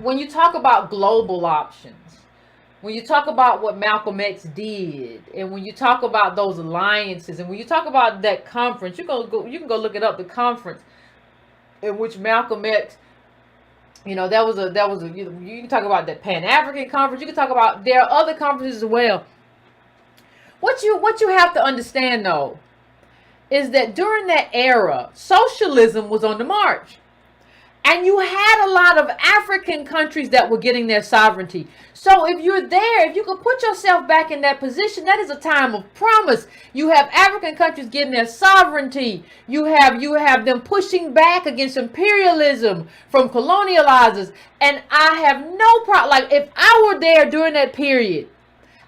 when you talk about global options, when you talk about what Malcolm X did, and when you talk about those alliances, and when you talk about that conference, you can go look it up. The conference in which Malcolm X, you can talk about that Pan African conference. You can talk about, there are other conferences as well. What you have to understand though is that during that era, socialism was on the march. And you had a lot of African countries that were getting their sovereignty. So if you're there, if you could put yourself back in that position, that is a time of promise. You have African countries getting their sovereignty. You have them pushing back against imperialism from colonializers. And I have no problem. Like, if I were there during that period,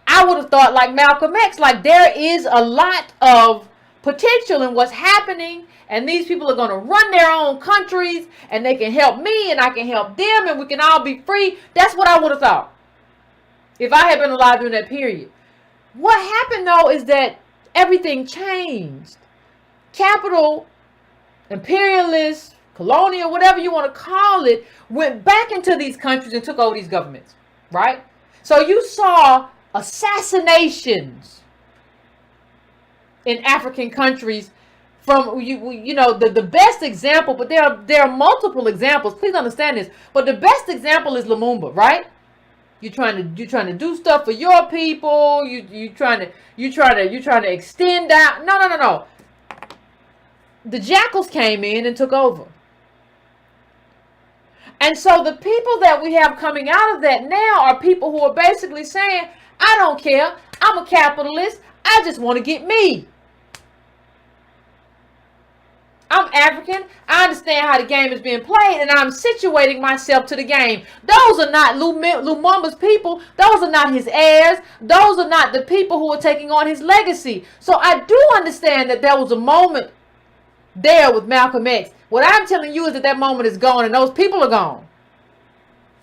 I would have thought like Malcolm X, like there is a lot of potential in what's happening. And these people are going to run their own countries, and they can help me, and I can help them, and we can all be free. That's what I would have thought if I had been alive during that period. What happened, though, is that everything changed. Capital, imperialist, colonial, whatever you want to call it, went back into these countries and took over these governments, right? So you saw assassinations in African countries. From the best example, but there are multiple examples. Please understand this. But the best example is Lumumba, right? You're trying to do stuff for your people. You trying to extend out. No. The jackals came in and took over. And so the people that we have coming out of that now are people who are basically saying, I don't care. I'm a capitalist. I just want to get me. I'm African. I understand how the game is being played, and I'm situating myself to the game. Those are not Lumumba's people. Those are not his heirs. Those are not the people who are taking on his legacy. So I do understand that there was a moment there with Malcolm X. What I'm telling you is that moment is gone, and those people are gone.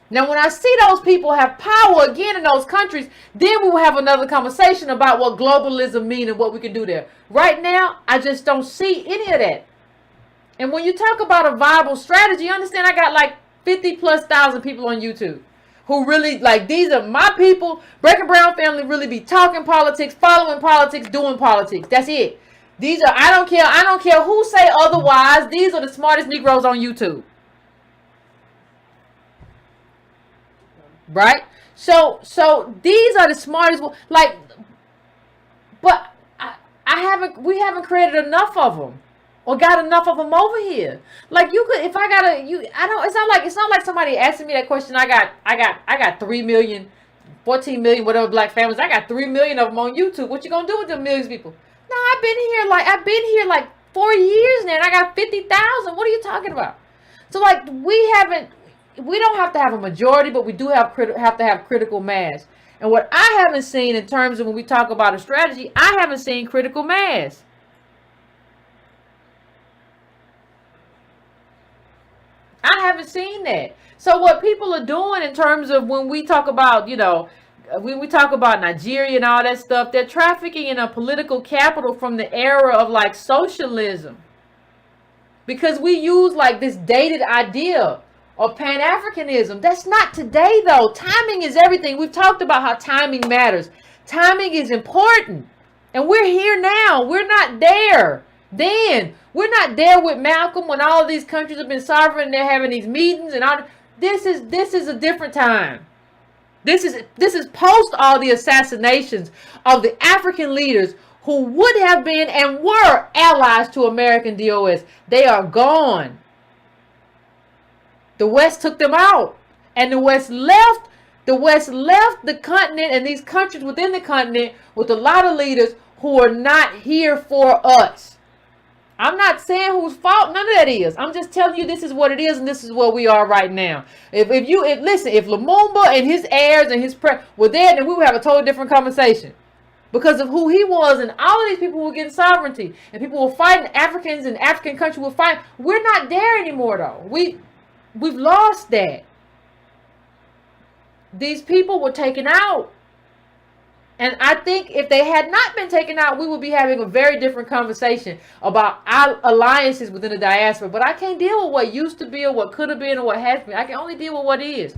Now, when I see those people have power again in those countries, then we will have another conversation about what globalism means and what we can do there. Right now, I just don't see any of that. And when you talk about a viable strategy, understand I got like 50,000+ people on YouTube who really, like, these are my people. Breaking Brown family really be talking politics, following politics, doing politics. That's it. These are, I don't care who say otherwise. These are the smartest Negroes on YouTube. Right? So these are the smartest, like, but we haven't created enough of them. Or got enough of them over here. Like, you could, if I gotta, it's not like somebody asking me that question. I got 3 million, 14 million, whatever black families. I got 3 million of them on YouTube. What you gonna do with them millions of people? No, I've been here like 4 years now, and I got 50,000. What are you talking about? So like, we don't have to have a majority, but we do have to have critical mass. And what I haven't seen in terms of when we talk about a strategy, I haven't seen critical mass. I haven't seen that. So what people are doing in terms of when we talk about, when we talk about Nigeria and all that stuff, they're trafficking in a political capital from the era of like socialism. Because we use like this dated idea of Pan-Africanism. That's not today though. Timing is everything. We've talked about how timing matters. Timing is important. And we're here now. We're not there then. We're not there with Malcolm when all of these countries have been sovereign and they're having these meetings and all. This is a different time. This is post all the assassinations of the African leaders who would have been and were allies to American DOS. They are gone. The West took them out, and the West left the continent and these countries within the continent with a lot of leaders who are not here for us. I'm not saying whose fault none of that is. I'm just telling you this is what it is, and this is where we are right now. If Lumumba and his heirs and his were there, then we would have a totally different conversation. Because of who he was, and all of these people were getting sovereignty, and people were fighting, Africans and African countries were fighting. We're not there anymore though. We've lost that. These people were taken out. And I think if they had not been taken out, we would be having a very different conversation about our alliances within the diaspora. But I can't deal with what used to be or what could have been or what has been. I can only deal with what is.